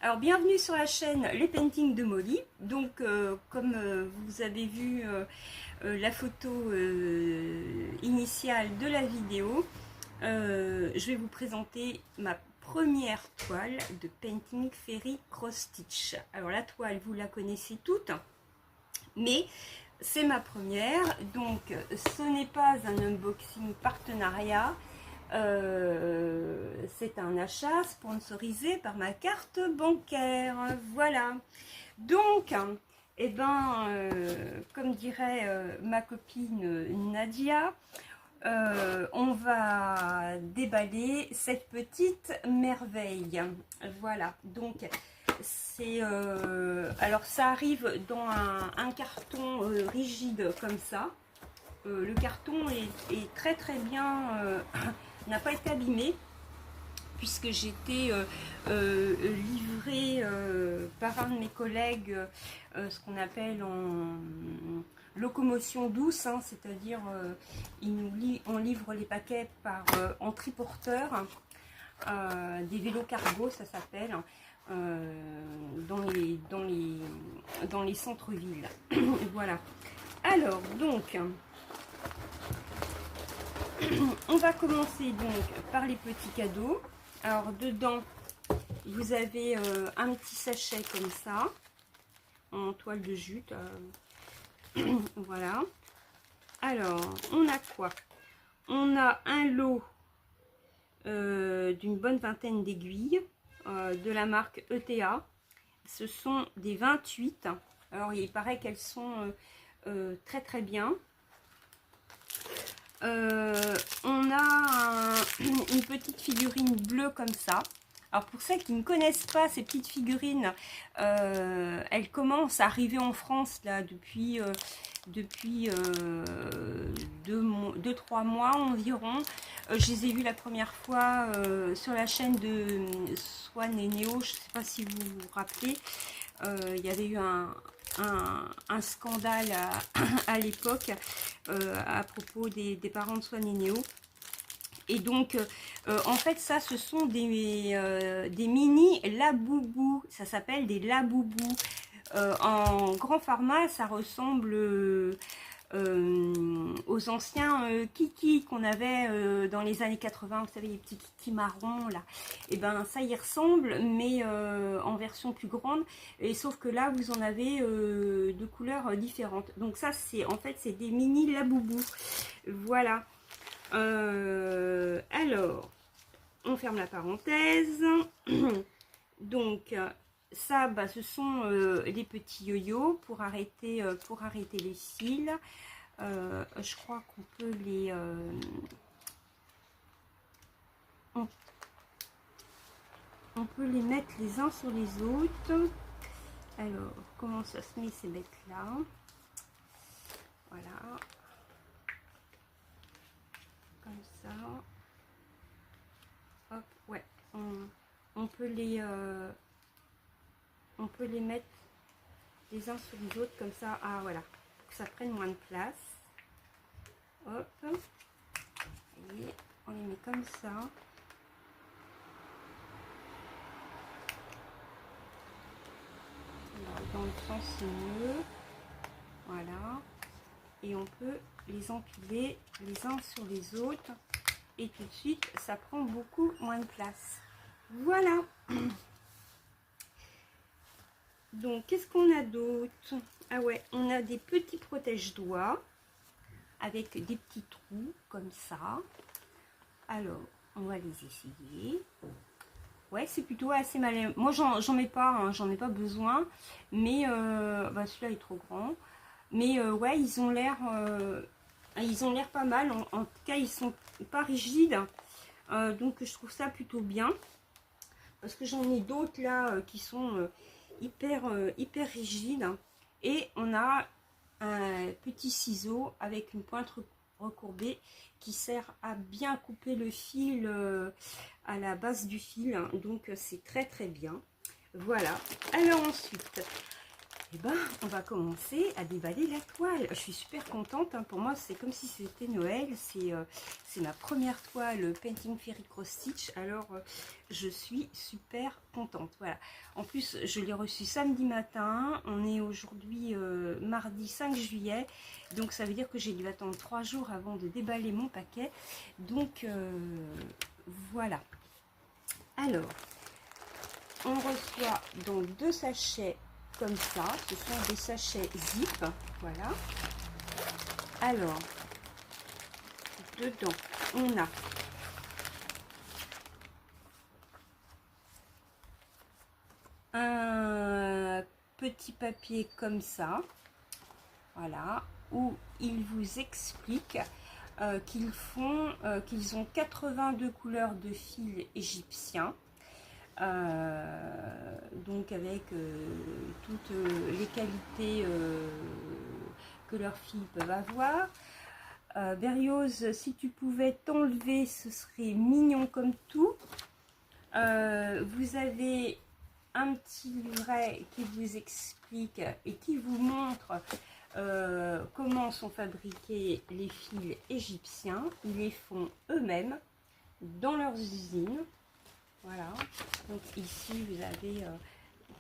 Alors bienvenue sur la chaîne Les Paintings de Molly. Donc comme vous avez vu la photo initiale de la vidéo, je vais vous présenter ma première toile de Painting Fairy Cross Stitch. Alors la toile vous la connaissez toutes, mais c'est ma première, donc ce n'est pas un unboxing partenariat. C'est un achat sponsorisé par ma carte bancaire. Voilà. Donc, eh ben, comme dirait ma copine Nadia, on va déballer cette petite merveille. Voilà. Donc, c'est alors ça arrive dans un carton rigide comme ça. Le carton est très très bien. N'a pas été abîmé puisque j'étais livrée par un de mes collègues ce qu'on appelle en locomotion douce, hein, c'est-à-dire on livre les paquets par en triporteur, des vélos cargo ça s'appelle, dans les centres-villes. Voilà. Alors donc on va commencer donc par les petits cadeaux. Alors dedans vous avez un petit sachet comme ça en toile de jute. Voilà. Alors on a quoi? On a un lot d'une bonne vingtaine d'aiguilles de la marque ETA. Ce sont des 28. Alors il paraît qu'elles sont très très bien. On a une petite figurine bleue comme ça. Alors pour celles qui ne connaissent pas ces petites figurines, elles commencent à arriver en France là depuis 2-3 mois environ. Je les ai vues la première fois sur la chaîne de Swan et Néo. Je ne sais pas si vous vous rappelez. Il y avait eu un scandale à l'époque à propos des parents de Swan et Néo. Et donc, en fait, ça, ce sont des mini Laboubou. Ça s'appelle des Laboubou. En grand format, ça ressemble aux anciens kiki qu'on avait dans les années 80. Vous savez, les petits kiki marrons, là. Et ben, ça y ressemble, mais en version plus grande. Et sauf que là, vous en avez de couleurs différentes. Donc ça, en fait, c'est des mini Laboubou. Voilà. Alors, on ferme la parenthèse. Donc, ça, bah, ce sont les petits yo-yo pour arrêter les fils. Je crois qu'on peut les... on peut les mettre les uns sur les autres. Alors, comment ça se met ces bêtes-là? Voilà. Comme ça. Hop, ouais. On peut les mettre les uns sur les autres comme ça. Ah voilà, pour que ça prenne moins de place. Hop. Et on les met comme ça. Alors, dans le sens c'est mieux. Voilà. Et on peut les empiler les uns sur les autres. Et tout de suite, ça prend beaucoup moins de place. Voilà. Donc, qu'est-ce qu'on a d'autre? Ah ouais, on a des petits protège-doigts avec des petits trous comme ça. Alors, on va les essayer. Ouais, c'est plutôt assez malin. Moi, j'en mets pas, hein, j'en ai pas besoin. Mais bah, celui-là est trop grand. Mais ouais, ils ont l'air pas mal. En tout cas, ils sont pas rigides. Donc, je trouve ça plutôt bien. Parce que j'en ai d'autres là qui sont hyper rigides. Et on a un petit ciseau avec une pointe recourbée qui sert à bien couper le fil à la base du fil. Donc, c'est très très bien. Voilà. Alors ensuite, Et ben, on va commencer à déballer la toile. Je suis super contente, hein. Pour moi, c'est comme si c'était Noël. C'est ma première toile Painting Fairy Cross Stitch. Alors, je suis super contente. Voilà. En plus, je l'ai reçu samedi matin. On est aujourd'hui mardi 5 juillet. Donc, ça veut dire que j'ai dû attendre 3 jours avant de déballer mon paquet. Donc, voilà. Alors, on reçoit donc 2 sachets comme ça. Ce sont des sachets zip. Voilà. Alors, dedans, on a un petit papier comme ça. Voilà. Où ils vous expliquent qu'ils ont 82 couleurs de fil égyptien. Donc avec toutes les qualités que leurs filles peuvent avoir. Berlioz, si tu pouvais t'enlever, ce serait mignon comme tout. Vous avez un petit livret qui vous explique et qui vous montre comment sont fabriqués les fils égyptiens. Ils les font eux-mêmes dans leurs usines. Voilà, donc ici vous avez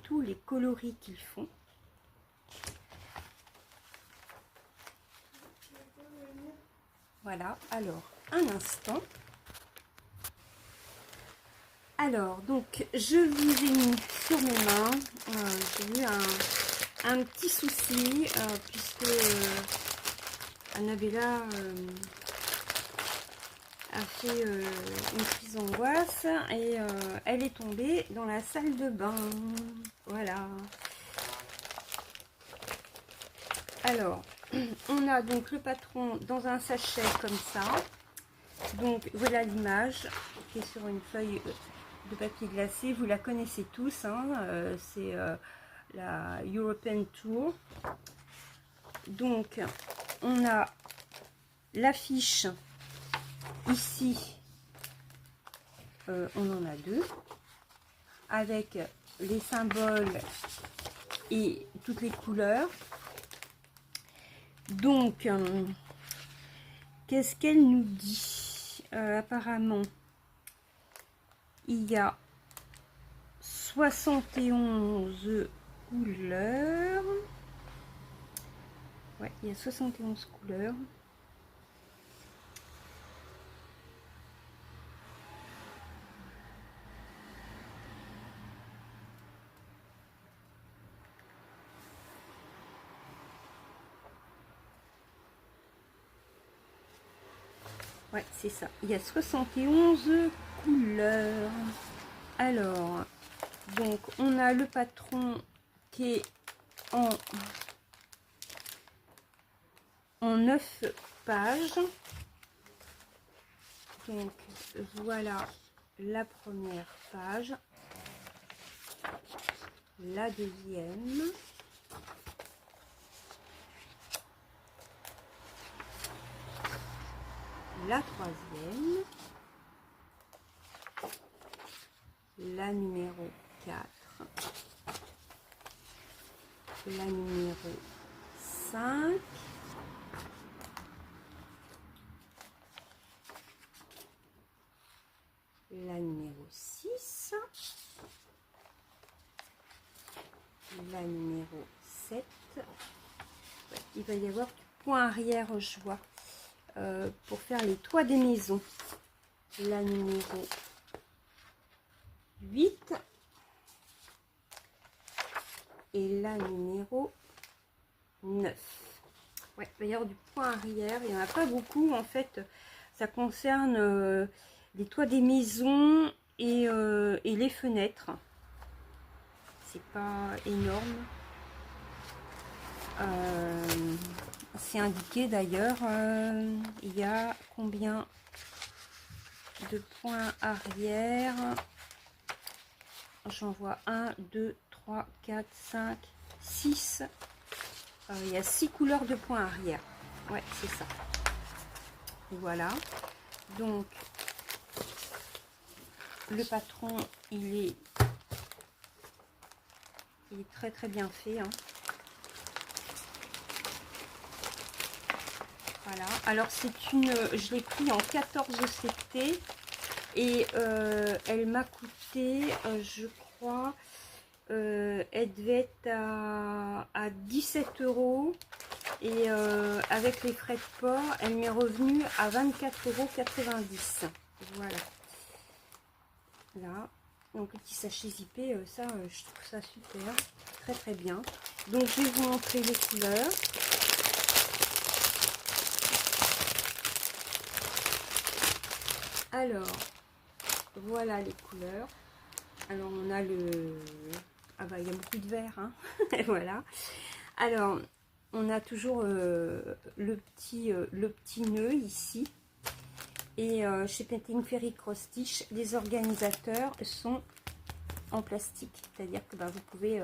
tous les coloris qu'ils font. Voilà, alors un instant. Alors, donc je vous ai mis sur mes mains, j'ai eu un petit souci puisque Annabella a fait une crise d'angoisse et elle est tombée dans la salle de bain. Voilà. Alors, on a donc le patron dans un sachet comme ça. Donc voilà l'image qui est sur une feuille de papier glacé. Vous la connaissez tous, hein, c'est la European Tour. Donc on a l'affiche. Ici, on en a 2, avec les symboles et toutes les couleurs. Donc, qu'est-ce qu'elle nous dit? Apparemment, il y a 71 couleurs. Ouais, il y a 71 couleurs. Ouais, c'est ça. Il y a 71 couleurs. Alors, donc, on a le patron qui est en 9 pages. Donc, voilà la première page. La deuxième. La troisième, la numéro 4, la numéro 5, la numéro 6, la numéro 7. Ouais, il va y avoir du point arrière, je vois. Pour faire les toits des maisons. La numéro 8 et la numéro 9. Ouais, il va y avoir du point arrière. Il n'y en a pas beaucoup en fait. Ça concerne les toits des maisons et les fenêtres. C'est pas énorme. C'est indiqué d'ailleurs, il y a combien de points arrière? J'en vois 1, 2, 3, 4, 5, 6. Il y a 6 couleurs de points arrière. Ouais, c'est ça. Voilà. Donc, le patron, il est très très bien fait, hein. Voilà, alors c'est une, je l'ai pris en 14 CT et elle m'a coûté, je crois, elle devait être à 17 € et avec les frais de port, elle m'est revenue à 24,90 €. Voilà, là, donc le petit sachet zippé, ça, je trouve ça super, très très bien. Donc je vais vous montrer les couleurs. Alors, voilà les couleurs. Alors, on a le... Ah bah, il y a beaucoup de vert, hein. Voilà. Alors, on a toujours le petit nœud ici. Et chez Painting Fairy Cross Stitch, les organisateurs sont en plastique. C'est-à-dire que bah, vous pouvez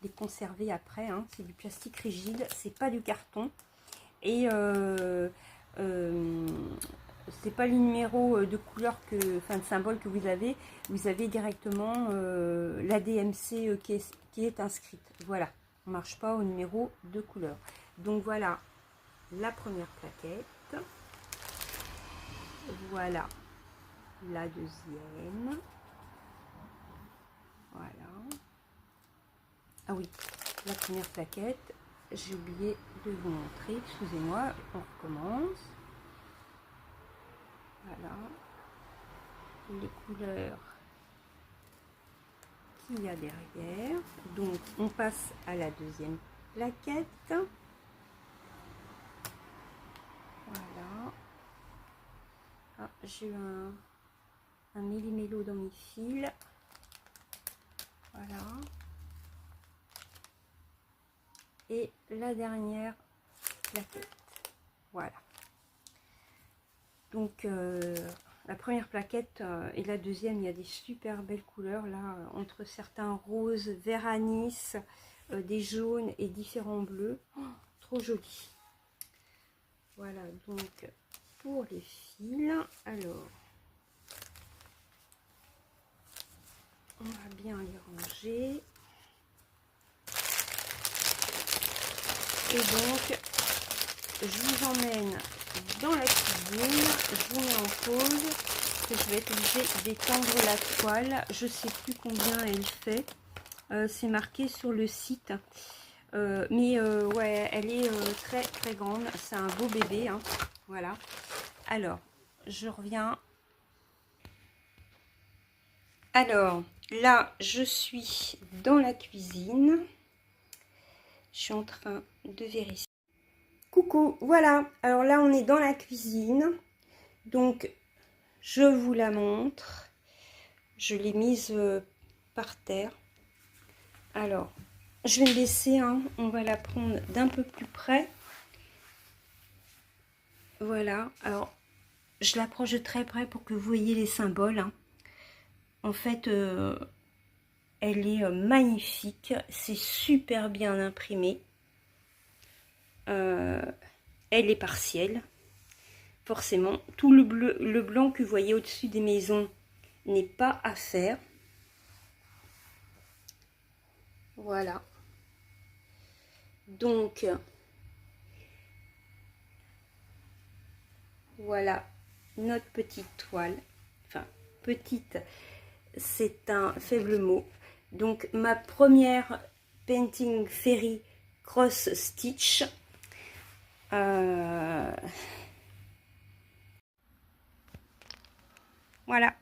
les conserver après. Hein. C'est du plastique rigide, c'est pas du carton. Et c'est pas les numéros de couleur enfin de symbole que vous avez directement la DMC qui est inscrite. Voilà, on marche pas au numéro de couleur. Donc voilà la première plaquette, voilà la deuxième, voilà. Ah oui, la première plaquette, j'ai oublié de vous montrer, excusez-moi, on recommence. Voilà les couleurs qu'il y a derrière. Donc on passe à la deuxième plaquette. Voilà. Ah, j'ai eu un méli-mélo dans mes fils. Voilà. Et la dernière plaquette. Voilà. Donc la première plaquette et la deuxième, il y a des super belles couleurs là, entre certains roses, vert anis, des jaunes et différents bleus. Oh, trop joli. Voilà, donc pour les fils, alors on va bien les ranger. Et donc, je vous emmène dans la cuisine, je vous mets en pause, que je vais être obligée d'étendre la toile. Je sais plus combien elle fait, c'est marqué sur le site. Mais ouais, elle est très très grande, c'est un beau bébé, hein. Voilà. Alors, je reviens. Alors, là, je suis dans la cuisine. Je suis en train de vérifier. Coucou, voilà. Alors là, on est dans la cuisine. Donc, je vous la montre. Je l'ai mise par terre. Alors, je vais me laisser, hein, on va la prendre d'un peu plus près. Voilà. Alors, je l'approche de très près pour que vous voyez les symboles. Hein. En fait, elle est magnifique. C'est super bien imprimé. Elle est partielle. Forcément, tout le blanc que vous voyez au-dessus des maisons n'est pas à faire. Voilà. Donc, voilà notre petite toile. Enfin, petite, c'est un faible mot. Donc, ma première Painting Fairy Cross Stitch. Voilà.